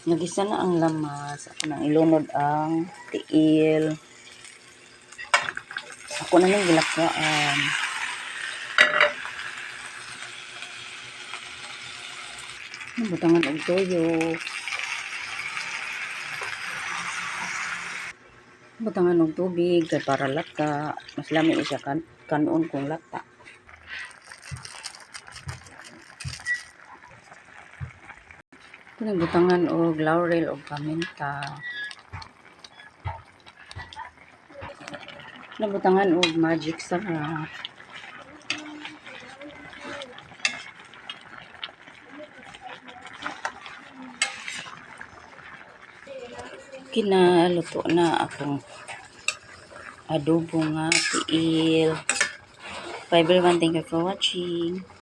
Nagisa na ang lamas. Ako nang ilunod ang tiil. Ako na nang gilakwaan. Butangan og toyo. Butangan og tubig kay para lata. Mas lami siya kanon kung lata. Butangan og laurel og paminta. Nabutangan og magic sarap. Kinaluto na akong adobo nga tiil. Bye everyone, thank you for watching.